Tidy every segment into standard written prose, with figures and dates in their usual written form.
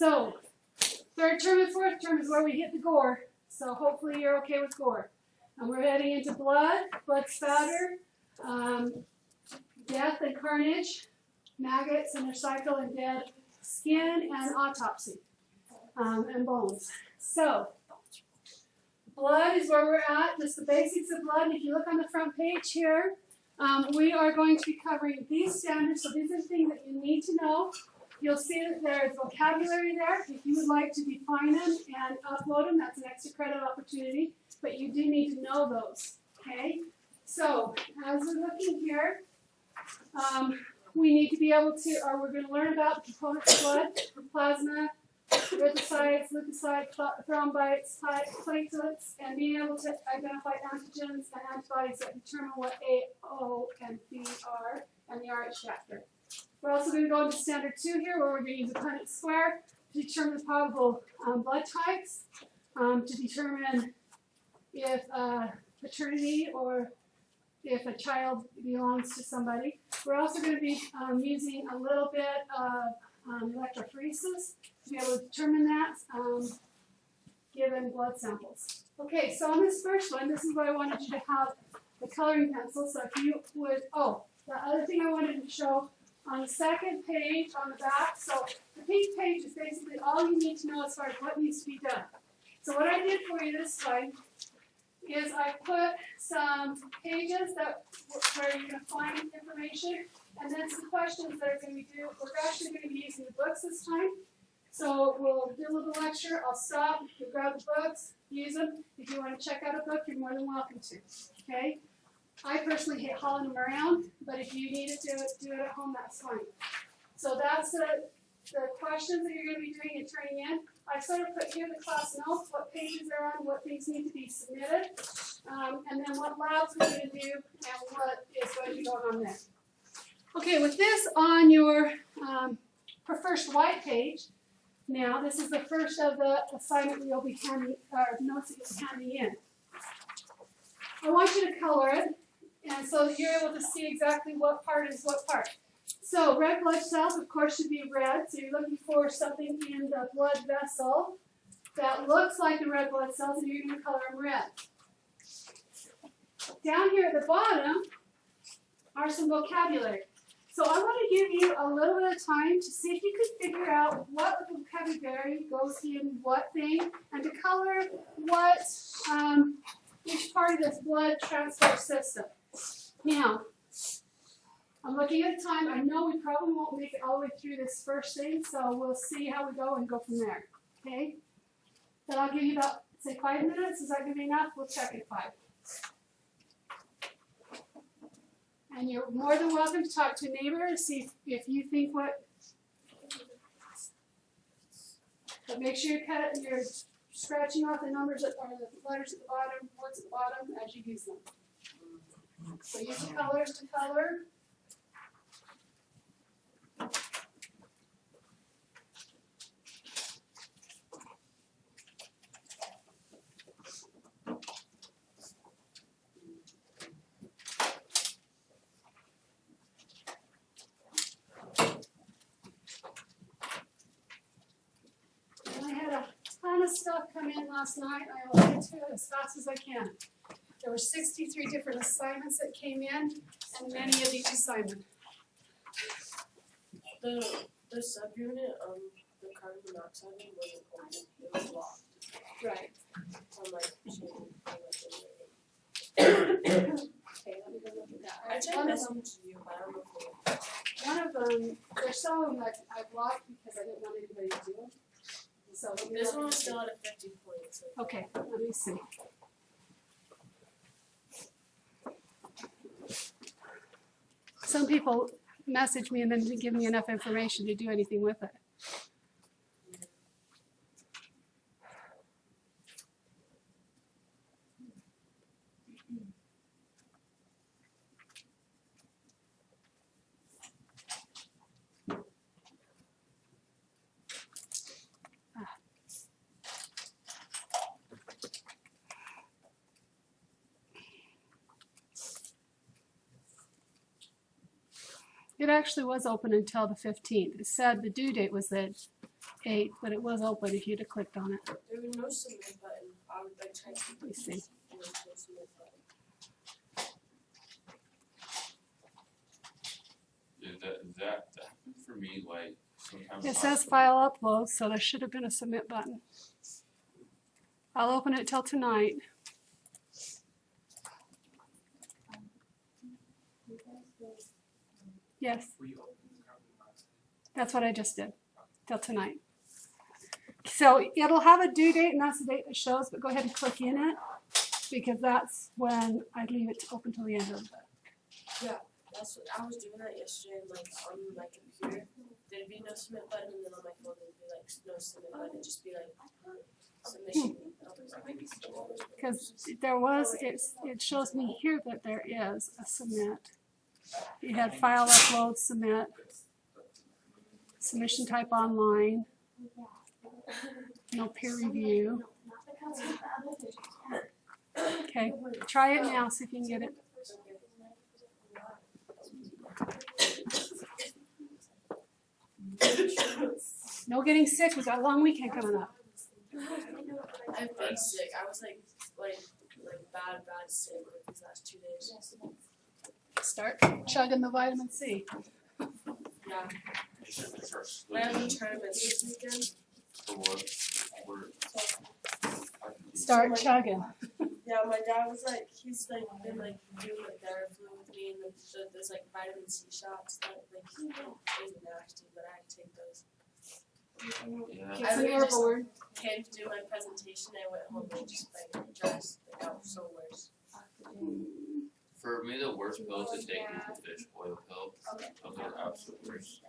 So, third term and fourth term is where we hit the gore. So hopefully you're okay with gore. And we're heading into blood spatter, death and carnage, maggots and their cycle and dead skin, and autopsy, and bones. So, blood is where we're at, just the basics of blood. And if you look on the front page here, we are going to be covering these standards. So these are the things that you need to know. You'll see that there's vocabulary there. If you would like to define them and upload them, that's an extra credit opportunity. But you do need to know those, okay? So, as we're looking here, we need to be able to, or we're going to learn about the components of blood, plasma, erythrocytes, leukocytes, thrombocytes, platelets, and being able to identify antigens and antibodies that determine what A, O, and B are, and the RH factor. We're also going to go into standard 2 here, where we're going to use a Punnett square to determine the probable blood types, to determine if paternity or if a child belongs to somebody. We're also going to be using a little bit of electrophoresis to be able to determine that given blood samples. Okay, so on this first one, this is what I wanted you to have the coloring pencil. So if you would, the other thing I wanted to show on the second page on the back, so the pink page is basically all you need to know as far as what needs to be done. So what I did for you this time is I put some pages where you're going to find information, and then some questions that are going to be due. We're actually going to be using the books this time. So we'll do a little lecture. I'll stop, you grab the books, use them. If you want to check out a book, you're more than welcome to. Okay? I personally hate hauling them around, but if you need to do it at home, that's fine. So that's the questions that you're going to be doing and turning in. I sort of put here the class notes, what pages they're on, what things need to be submitted, and then what labs we're going to do, and what is going to be going on there. Okay, with this on your first white page, now this is the first of the assignment you'll be handing, or notes that you'll be handing in. I want you to color it, and so that you're able to see exactly what part is what part. So red blood cells, of course, should be red. So you're looking for something in the blood vessel that looks like the red blood cells, and you're going to color them red. Down here at the bottom are some vocabulary. So I want to give you a little bit of time to see if you can figure out what vocabulary goes in what thing, and to color what each part of this blood transfer system. Now, I'm looking at the time. I know we probably won't make it all the way through this first thing, so we'll see how we go and go from there. Okay? But I'll give you about, say, 5 minutes. Is that going to be enough? We'll check at 5. And you're more than welcome to talk to a neighbor and see if you think what. But make sure you're scratching off the numbers or the letters at the bottom, words at the bottom as you use them. So use the colors to color. Stuff come in last night. I will get to it as fast as I can. There were 63 different assignments that came in, and many of each assignment. The subunit of the carbon monoxide wasn't open. It was locked. Right. I'm like, Okay, let me go look at that. I tried messaging you, but I don't know if one of them, there's some of them that I blocked because I didn't want anybody to do them. So this one was still at a 50 points. Okay, let me see. Some people message me and then didn't give me enough information to do anything with it. It actually was open until the 15th. It said the due date was the 8th, but it was open if you'd have clicked on it. There was no submit button. I would like try to Let me see. there was no submit button. That happened for me like sometimes. It says file upload, so there should have been a submit button. I'll open it till tonight. Yes, that's what I just did, till tonight. So it'll have a due date, and that's the date it shows, but go ahead and click in it, because that's when I leave it open till the end of it. That's what I was doing that yesterday, and like on my computer, there'd be no submit button, and then on my phone there'd be like no submit button, it'd just be like submission. Because there was, it shows me here that there is a submit. You had file upload, submit, submission type online, no peer review. Okay, try it now, see if you can get it. No getting sick, we've got a long weekend coming up. I've been sick. I was like bad sick like these last 2 days. Start chugging the vitamin C. Yeah. I have a tournament this weekend. For what? Start chugging. Yeah, my dad was like, he's like been like doing like Theraflu with me, and those like vitamin C shots that like is nasty, but I had to take those. Yeah. It's an airborne. Came to do my presentation, I went home and just like dressed like I was so worse. For me, the worst pill to take is the fish oil pill. Those are the absolute worst.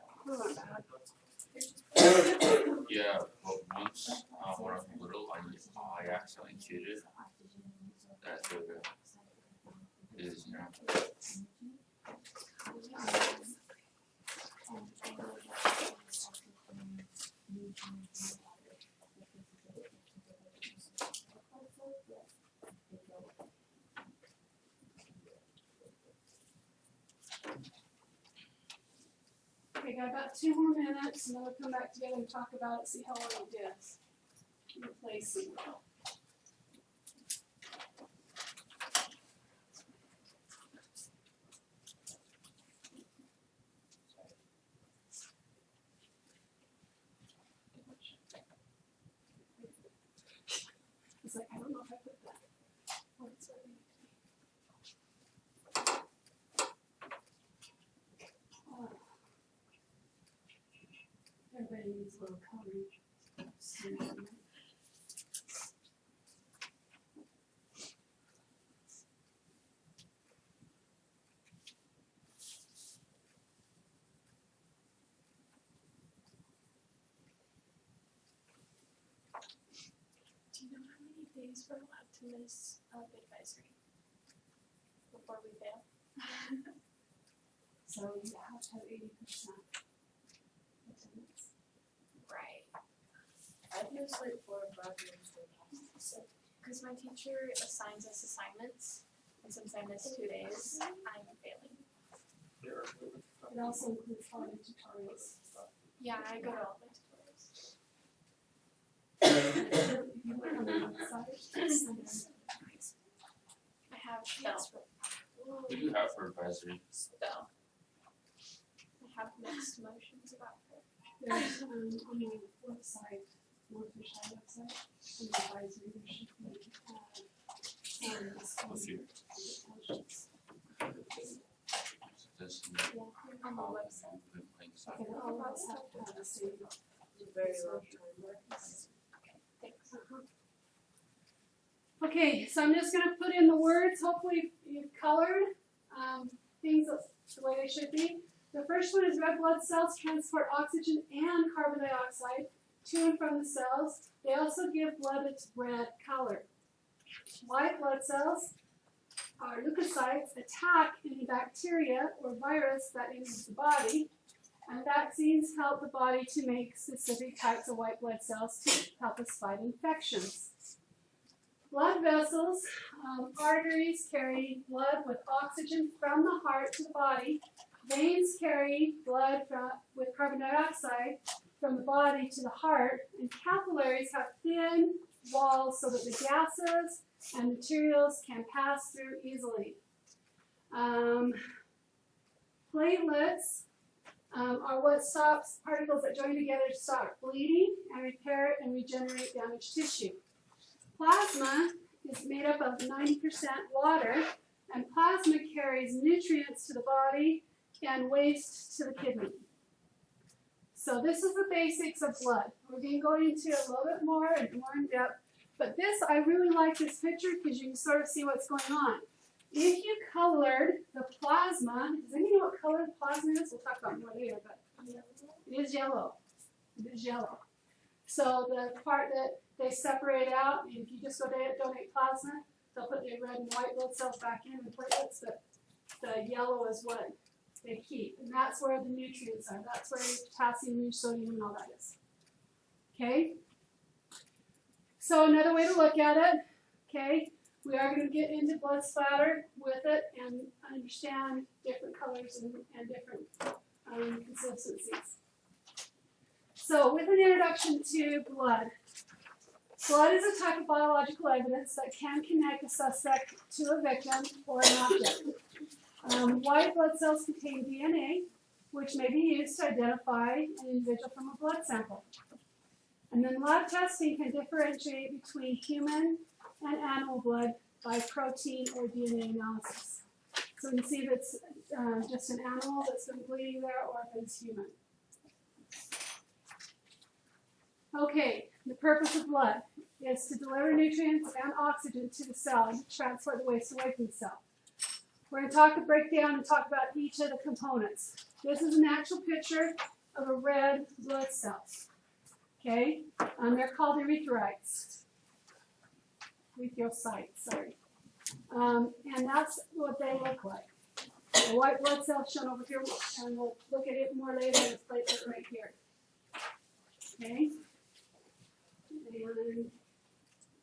Yeah, but once when I was little, I accidentally chewed it. That's what it is now. Okay, got about 2 more minutes, and then we'll come back together and talk about it, see how well it did. Replacing. It's like, I don't know if I put that. What's that? Everybody needs a little coloring. Do you know how many days we're allowed to miss advisory before we fail? So you have to have 80% attendance. Right. I've missed like 4 or 5 days. So, because my teacher assigns us assignments, and since I missed 2 days, I'm failing. It also includes all the tutorials. Yeah, I go to all my tutorials. You put on the website. I have spell. What do you have for advisory? Spell. I have mixed emotions about her. There's on the website, Northfish website, on the advisory, there should be What's your this Yeah, on the website. Okay, all of us have to have the same. Very long time. Thanks. Okay, so I'm just gonna put in the words, hopefully you've colored things the way they should be. The first one is red blood cells transport oxygen and carbon dioxide to and from the cells. They also give blood its red color. White blood cells are leukocytes attack any bacteria or virus that enters the body, and vaccines help the body to make specific types of white blood cells to help us fight infections. Blood vessels, arteries carry blood with oxygen from the heart to the body. Veins carry blood with carbon dioxide from the body to the heart, and capillaries have thin walls so that the gases and materials can pass through easily. Platelets are what stops particles that join together to stop bleeding and repair and regenerate damaged tissue. Plasma is made up of 90% water, and plasma carries nutrients to the body and waste to the kidney. So this is the basics of blood. We're going to go into a little bit more and more in depth. But this, I really like this picture because you can sort of see what's going on. If you colored the plasma, does anyone know what color plasma is? We'll talk about it more later, but it is yellow. It is yellow. So the part that they separate out, if you just go to donate plasma, they'll put the red and white blood cells back in the platelets, but the yellow is what they keep. And that's where the nutrients are. That's where potassium and sodium and all that is. Okay? So another way to look at it, okay, we are going to get into blood splatter with it and understand different colors and different consistencies. So with an introduction to blood, blood is a type of biological evidence that can connect a suspect to a victim or an object. White blood cells contain DNA, which may be used to identify an individual from a blood sample. And then lab testing can differentiate between human and animal blood by protein or DNA analysis. So we can see if it's just an animal that's been bleeding there or if it's human. Okay, the purpose of blood is to deliver nutrients and oxygen to the cell and transport the waste away from the cell. We're going to break down and talk about each of the components. This is an actual picture of a red blood cell. Okay, they're called erythrocytes. Erythrocytes, sorry. And that's what they look like. The white blood cell shown over here, and we'll look at it more later in this platelet right here. Okay, and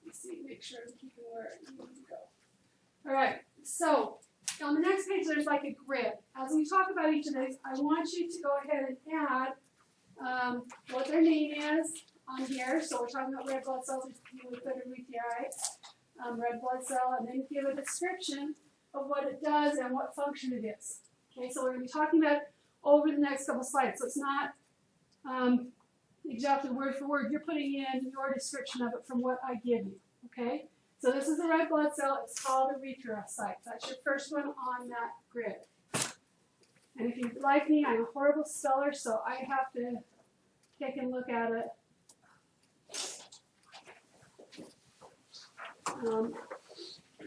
let's see, make sure I'm keeping where I need to go. All right, so on the next page, there's like a grid. As we talk about each of these, I want you to go ahead and add what their name is on here. So we're talking about red blood cells, we put erythrocytes, red blood cell, and then give a description of what it does and what function it is. Okay, so we're going to be talking about it over the next couple slides. So it's not exactly word for word. You're putting in your description of it from what I give you. Okay, so this is a red blood cell. It's called erythrocytes. That's your first one on that grid. And if you're like me, I'm a horrible speller, so I have to take a look at it.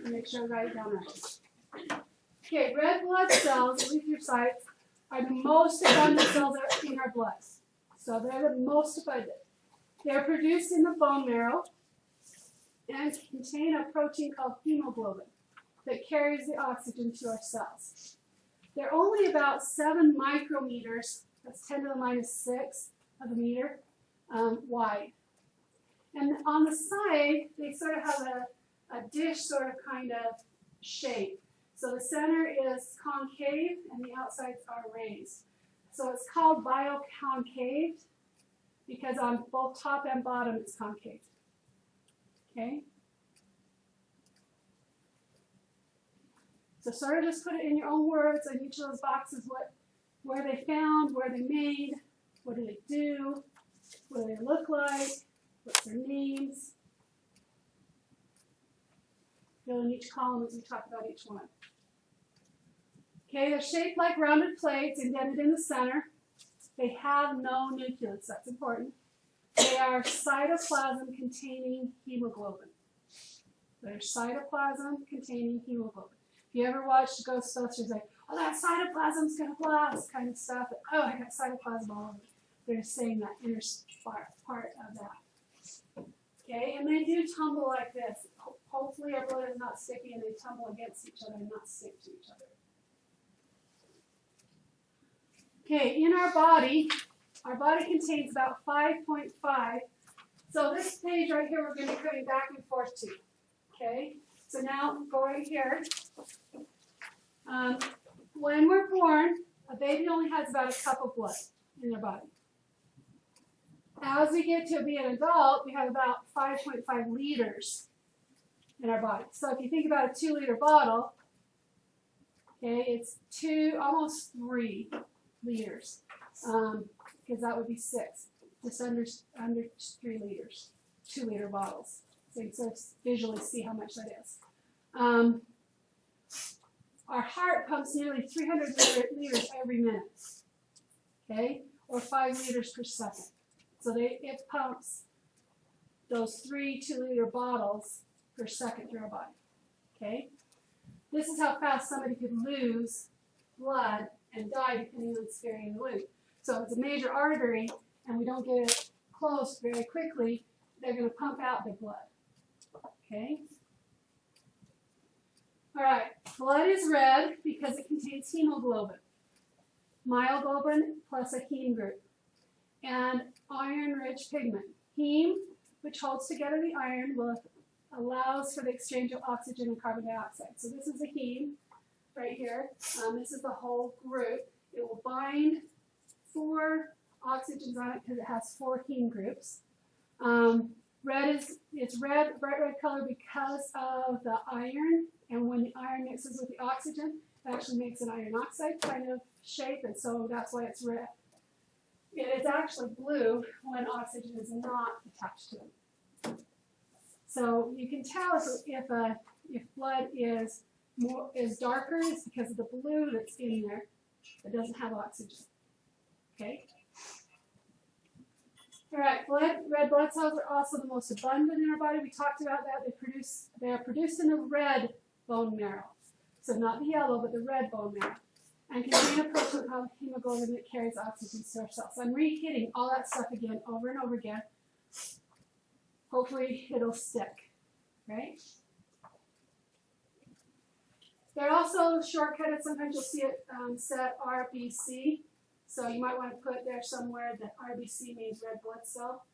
Make sure I write it down right. Okay, red blood cells, erythrocytes, are the most abundant cells in our blood. So they're the most abundant. They're produced in the bone marrow and contain a protein called hemoglobin that carries the oxygen to our cells. They're only about 7 micrometers, that's 10 to the minus 6 of a meter, wide. And on the side, they sort of have a dish sort of kind of shape. So the center is concave and the outsides are raised. So it's called bioconcave because on both top and bottom it's concave. Okay? So sort of just put it in your own words on each of those boxes, where they found, where they made, what do they do, what do they look like, what's their names. Fill in each column as we talk about each one. Okay, they're shaped like rounded plates indented in the center. They have no nucleus, that's important. They are cytoplasm containing hemoglobin. They're cytoplasm containing hemoglobin. If you ever watched Ghostbusters, like, oh, that cytoplasm's gonna blast, kind of stuff. Oh, I got cytoplasm all over. They're saying that inner part of that. Okay, and they do tumble like this. Hopefully our blood is not sticky and they tumble against each other and not stick to each other. Okay, in our body contains about 5.5. So this page right here we're going to be coming back and forth to. Okay, so now go right here. When we're born, a baby only has about a cup of blood in their body. As we get to be an adult, we have about 5.5 liters in our body. So if you think about a 2-liter bottle, okay, it's almost 3 liters, because that would be 6, just under 3 liters, 2-liter bottles. So you can sort of visually see how much that is. Our heart pumps nearly 300 liters every minute, okay, or 5 liters per second. So it pumps those 3 2-liter bottles per second through our body, okay? This is how fast somebody could lose blood and die depending on the severity of the wound. So if it's a major artery and we don't get it closed very quickly, they're going to pump out the blood, okay? All right, blood is red because it contains hemoglobin, myoglobin plus a heme group, and iron-rich pigment. Heme, which holds together the iron, allows for the exchange of oxygen and carbon dioxide. So this is a heme right here. This is the whole group. It will bind 4 oxygens on it because it has 4 heme groups. It's red, bright red color because of the iron, and when the iron mixes with the oxygen, it actually makes an iron oxide kind of shape, and so that's why it's red. It is actually blue when oxygen is not attached to it. So you can tell if blood is darker, it's because of the blue that's in there that doesn't have oxygen. Okay. All right, red blood cells are also the most abundant in our body. We talked about that. They are produced in the red bone marrow. So not the yellow, but the red bone marrow. And contain a protein called hemoglobin that carries oxygen to our cells. So I'm re-hitting all that stuff again over and over again. Hopefully it'll stick, right? They're also shortcutted. Sometimes you'll see it set RBC. So you might want to put there somewhere that RBC means red blood cell.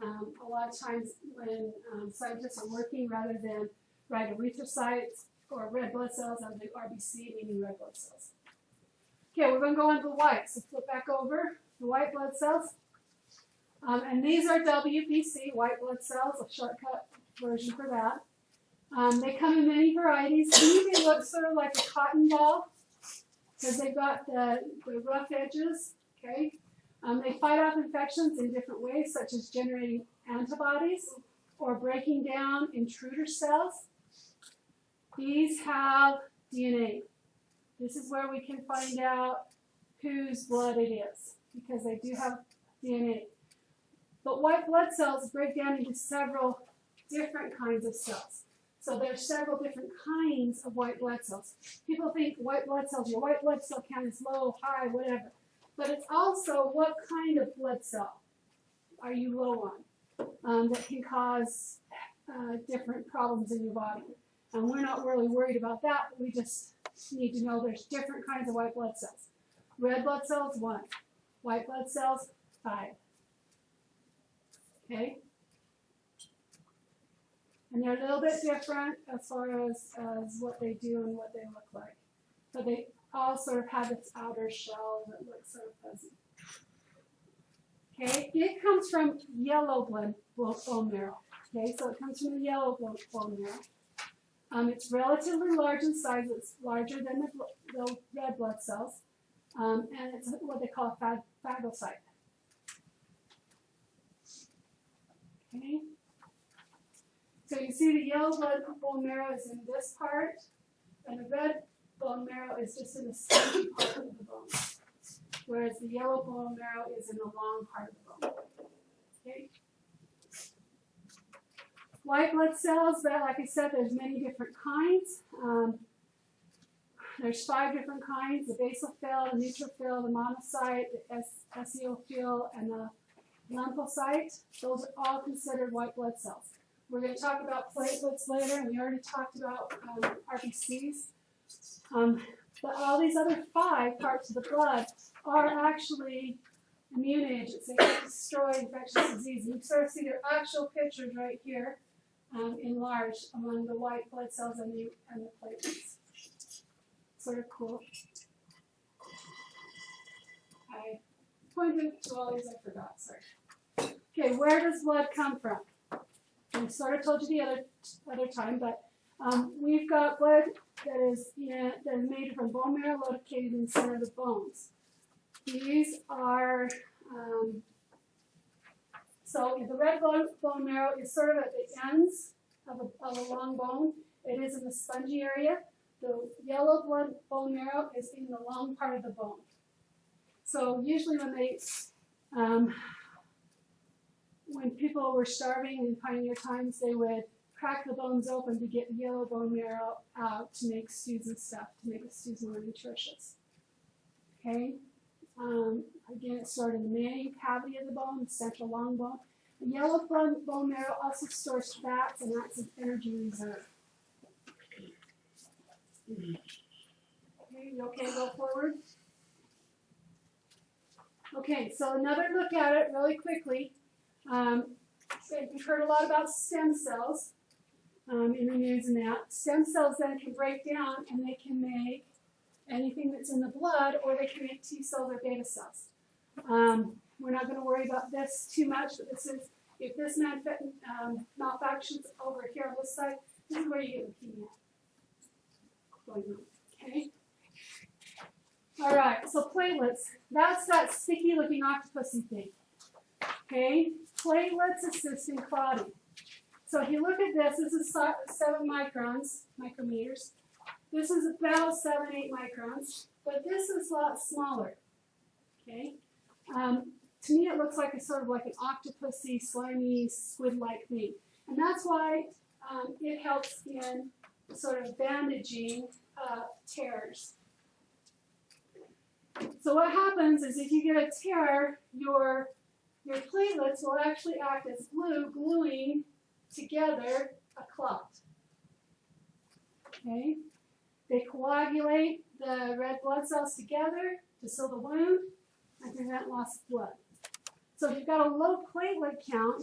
A lot of times when scientists are working, rather than write erythrocytes or red blood cells, I'll do RBC, meaning red blood cells. Okay, we're going to go on to white. So flip back over the white blood cells. And these are WBC, white blood cells, a shortcut version for that. They come in many varieties. To me, they look sort of like a cotton ball because they've got the rough edges, okay? They fight off infections in different ways, such as generating antibodies or breaking down intruder cells. These have DNA. This is where we can find out whose blood it is, because they do have DNA. But white blood cells break down into several different kinds of cells. So there's several different kinds of white blood cells. People think white blood cells, your white blood cell count is low, high, whatever. But it's also what kind of blood cell are you low on that can cause different problems in your body. And we're not really worried about that. We just need to know there's different kinds of white blood cells. Red blood cells, 1. White blood cells, 5. Okay? And they're a little bit different as far as what they do and what they look like. But they all sort of have this outer shell that looks sort of fuzzy. Okay? It comes from yellow bone marrow. Okay? So it comes from the yellow bone marrow. It's relatively large in size. It's larger than the red blood cells. And it's what they call a phagocyte. Okay? So you see the yellow bone marrow is in this part, and the red bone marrow is just in the skinny part of the bone, whereas the yellow bone marrow is in the long part of the bone. Okay? White blood cells, like I said, there's many different kinds. There's 5 different kinds: the basophil, the neutrophil, the monocyte, the eosinophil, and the lymphocyte. Those are all considered white blood cells. We're going to talk about platelets later, and we already talked about RBCs. But all these other 5 parts of the blood are actually immune agents. They can destroy infectious disease. You can sort of see their actual pictures right here, enlarged among the white blood cells and the platelets. Sort of cool. I pointed to all these, I forgot, sorry. Okay, where does blood come from? I sort of told you the other time, but we've got blood that is made from bone marrow located in the center of the bones. These are so the red bone marrow is sort of at the ends of a long bone. It is in the spongy area. The yellow bone marrow is in the long part of the bone. So usually when people were starving in pioneer times, they would crack the bones open to get the yellow bone marrow out to make stews and stuff, to make the stews more nutritious. Okay? Again, it's stored in the main cavity of the bone, the central long bone. The yellow bone marrow also stores fats and acts as energy reserve. Okay, you okay? Go forward. Okay, so another look at it really quickly. We've heard a lot about stem cells in the news and that. Stem cells then can break down and they can make anything that's in the blood, or they can make T cells or beta cells. We're not going to worry about this too much, but this is, if this malfunctions over here on this side, this is where you get leukemia going on. Okay? All right, so platelets, that's that sticky looking octopusy thing. Okay? Platelets assist in clotting. So if you look at this is 7 micrometers. This is about 7-8 microns, but this is a lot smaller. Okay? To me it looks like a sort of like an octopusy, slimy, squid-like thing. And that's why it helps in sort of bandaging tears. So what happens is if you get a tear, your platelets will actually act as glue, gluing together a clot. Okay? They coagulate the red blood cells together to seal the wound and prevent loss of blood. So if you've got a low platelet count,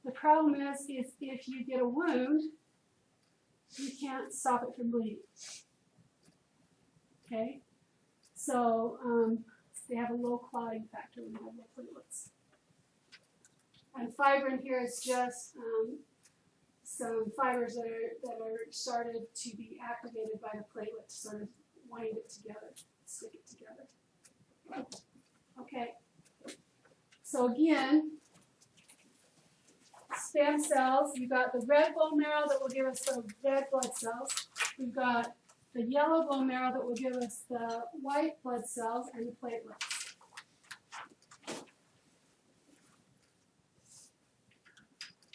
the problem is if you get a wound, you can't stop it from bleeding. Okay? So they have a low clotting factor when you have low platelets. And fibrin here is just some fibers that are started to be activated by the platelet to sort of wind it together, stick it together. Okay. So again, stem cells, you've got the red bone marrow that will give us the red blood cells. We've got the yellow bone marrow that will give us the white blood cells and the platelets.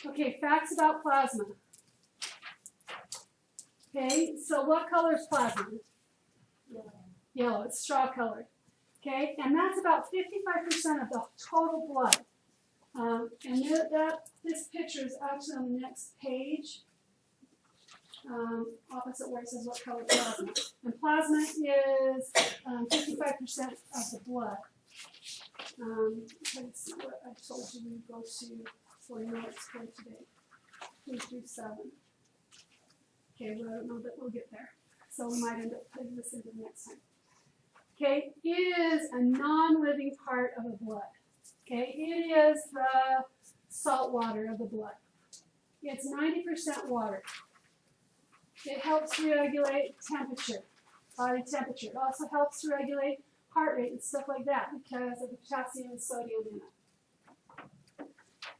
Okay, facts about plasma. Okay, so what color is plasma? Yellow, it's straw colored. Okay, and that's about 55% of the total blood. And this picture is actually on the next page, opposite where it says what color plasma. And plasma is 55% of the blood. Let's see what I told you we go to for your notes for today. 3 through 7. Okay, well, I don't know that we'll get there. So we might end up putting this into the next time. Okay, it is a non-living part of the blood. Okay, it is the salt water of the blood. It's 90% water. It helps regulate temperature, body temperature. It also helps to regulate heart rate and stuff like that because of the potassium and sodium in it.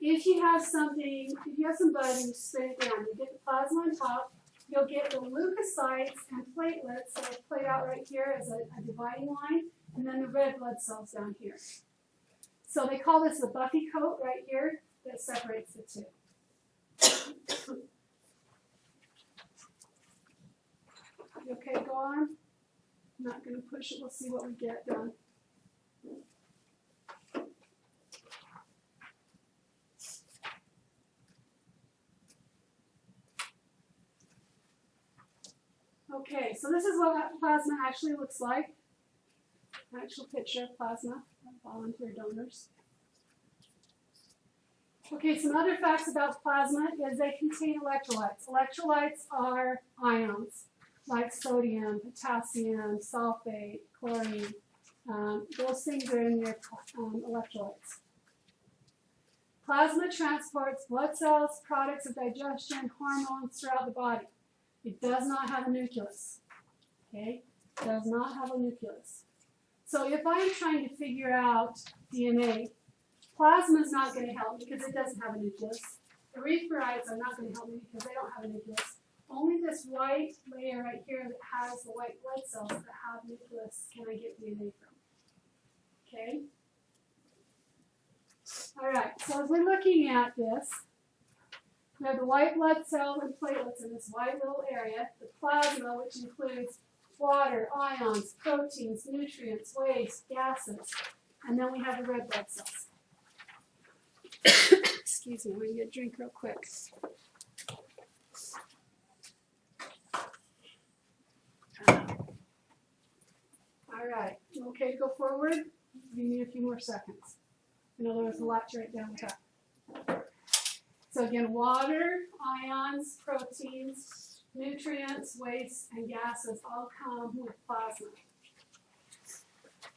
If you have some blood and you spin it down, you get the plasma on top, you'll get the leukocytes and platelets that are played out right here as a dividing line, and then the red blood cells down here. So they call this the Buffy coat right here that separates the two. You okay, go on? I'm not going to push it. We'll see what we get done. Okay, so this is what plasma actually looks like. Actual picture of plasma, volunteer donors. Okay, some other facts about plasma is they contain electrolytes. Electrolytes are ions, like sodium, potassium, sulfate, chlorine. Those things are in your electrolytes. Plasma transports blood cells, products of digestion, hormones throughout the body. It does not have a nucleus. Okay? Does not have a nucleus. So if I'm trying to figure out DNA, plasma is not going to help me because it doesn't have a nucleus. Erythrocytes are not going to help me because they don't have a nucleus. Only this white layer right here that has the white blood cells that have nucleus can I get DNA from. Okay? Alright, so as we're looking at this, we have the white blood cells and platelets in this white little area, the plasma, which includes water, ions, proteins, nutrients, waste, gases, and then we have the red blood cells. Excuse me, I'm going to get a drink real quick. Alright, okay to go forward? You need a few more seconds. I know there was a lot to write down with that. So again, water, ions, proteins, nutrients, waste, and gases all come with plasma.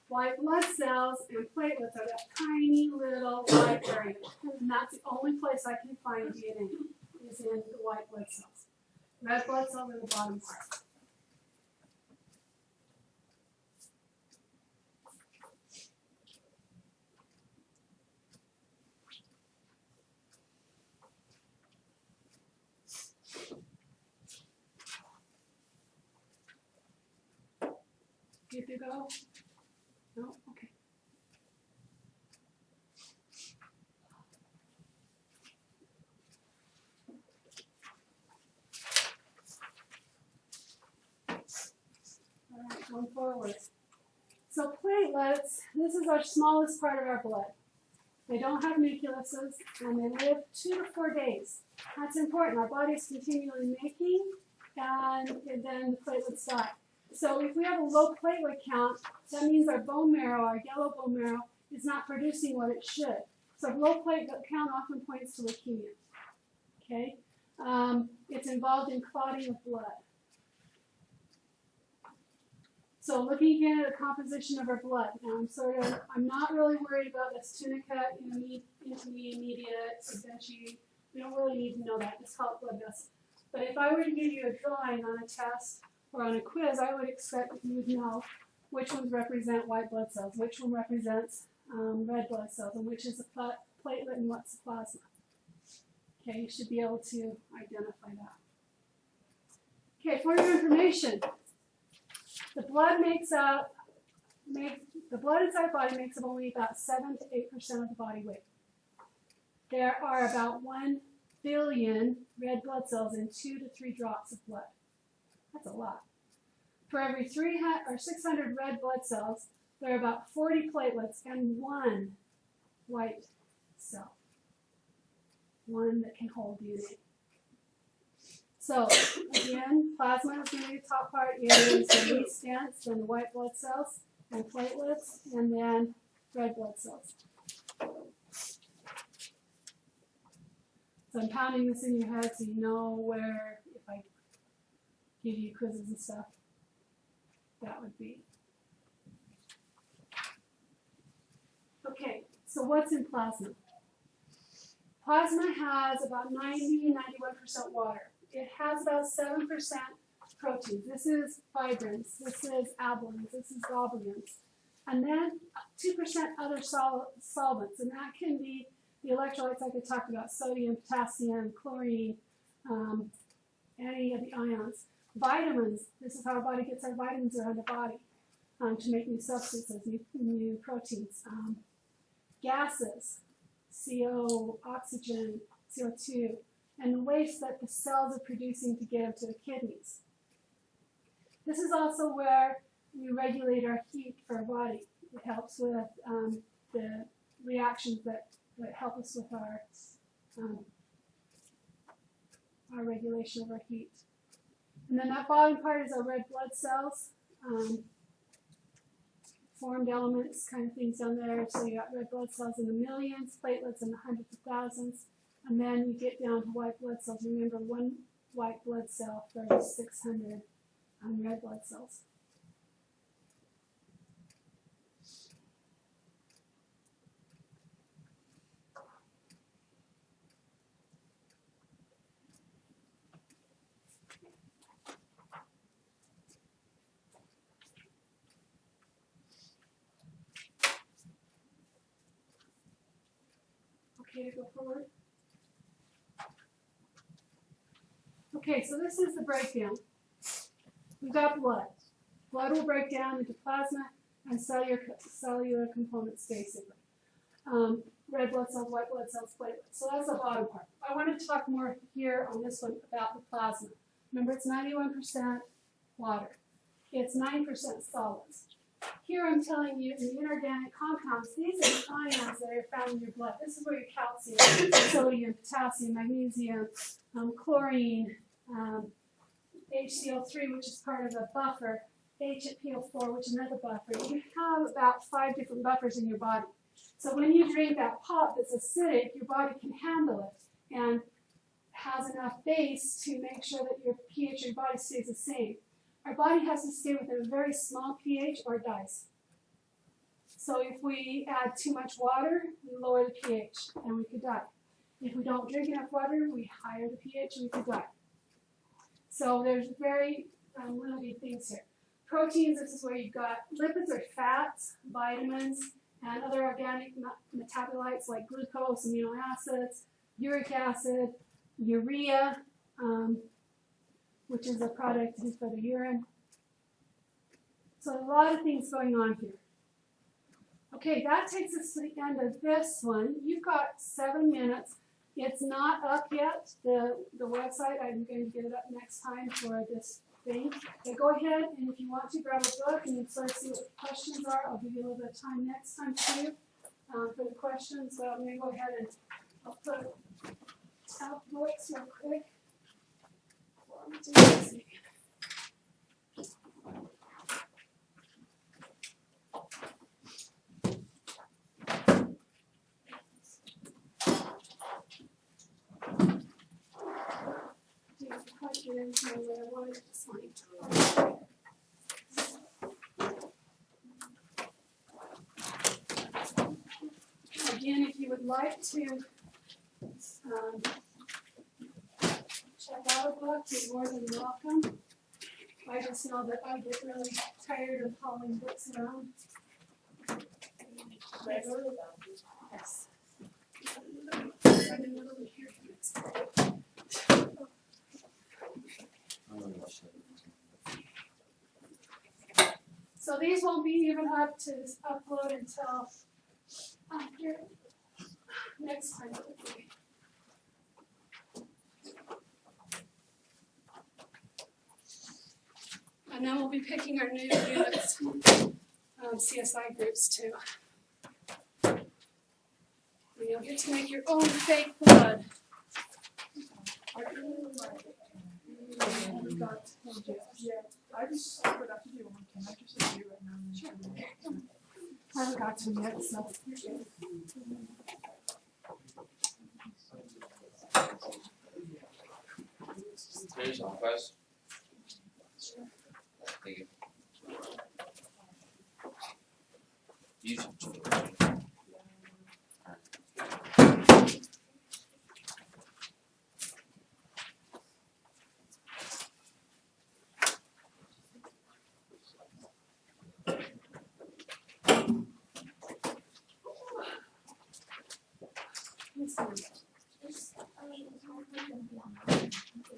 White blood cells and platelets are that tiny little white area. And that's the only place I can find DNA, is in the white blood cells. Red blood cells are the bottom part. Good to go? No? Okay. Alright, going forward. So platelets, this is our smallest part of our blood. They don't have nucleuses and they live 2 to 4 days. That's important. Our body is continually making and then the platelets die. So if we have a low platelet count, that means our bone marrow, our yellow bone marrow, is not producing what it should. So low platelet count often points to leukemia. Okay? It's involved in clotting of blood. So looking again at the composition of our blood. Now I'm not really worried about this tunica, intermediate, sedentary. We don't really need to know that. Just call it blood vessel. But if I were to give you a drawing on a test or on a quiz, I would expect that you would know which ones represent white blood cells, which one represents red blood cells, and which is a platelet and what's the plasma. Okay, you should be able to identify that. Okay, for your information, the blood inside the body makes up only about 7 to 8% of the body weight. There are about 1 billion red blood cells in 2 to 3 drops of blood. That's a lot. For every 300 or 600 red blood cells, there are about 40 platelets and 1 white cell. One that can hold DNA. So, again, plasma is going to be the top part. It is the least dense, then the white blood cells, and platelets, and then red blood cells. So I'm pounding this in your head so you know where, if I give you quizzes and stuff, that would be. Okay, so what's in plasma? Plasma has about 91% water. It has about 7% proteins. This is fibrins, this is albumin, this is globulins. And then 2% other solvents, and that can be the electrolytes like I talked about, sodium, potassium, chlorine, any of the ions. Vitamins, this is how our body gets our vitamins around the body to make new substances, new proteins. Gases, CO, oxygen, CO2, and the waste that the cells are producing to get to the kidneys. This is also where we regulate our heat for our body. It helps with the reactions that help us with our regulation of our heat. And then that bottom part is our red blood cells. Formed elements, kind of things down there. So you got red blood cells in the millions, platelets in the hundreds of thousands, and then you get down to white blood cells. Remember, 1 white blood cell for every 600 red blood cells. Okay to go forward? Okay, so this is the breakdown. We've got blood. Blood will break down into plasma and cellular components, basically. Red blood cells, white blood cells, platelets. So that's the bottom part. I want to talk more here on this one about the plasma. Remember, it's 91% water. It's 9% solids. Here I'm telling you, in the inorganic compounds, these are the ions that are found in your blood. This is where your calcium, sodium, potassium, magnesium, chlorine, HCl3, which is part of a buffer, HPO4, which is another buffer. You have about 5 different buffers in your body. So when you drink that pop that's acidic, your body can handle it and has enough base to make sure that your pH of your body stays the same. Our body has to stay within a very small pH or it dies. So if we add too much water, we lower the pH and we could die. If we don't drink enough water, we higher the pH and we could die. So there's very limited things here. Proteins, this is where you've got lipids or fats, vitamins, and other organic metabolites like glucose, amino acids, uric acid, urea, which is a product for the urine. So a lot of things going on here. Okay, that takes us to the end of this one. You've got 7 minutes. It's not up yet, the website. I'm going to get it up next time for this thing. But go ahead, and if you want to, grab a book and sort of see what the questions are. I'll give you a little bit of time next time too for the questions. But I'm going to go ahead and I'll put out books real quick. Again, if you would like to check out a book, you're more than welcome. I just know that I get really tired of hauling books around. Yes. So these won't be even up to upload until after next time. And then we'll be picking our new units, CSI groups too. And you'll get to make your own fake blood. I just forgot to do one. Can I just do it now? Sure. I haven't got to yet, so. There's some questions. Thank you.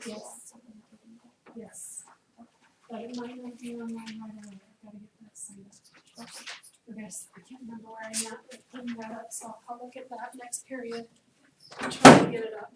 Yes. Yes. But it might not be online right away. I've got to get that signed up. I can't remember where I'm at with putting that up, so I'll look at that next period and try to get it up.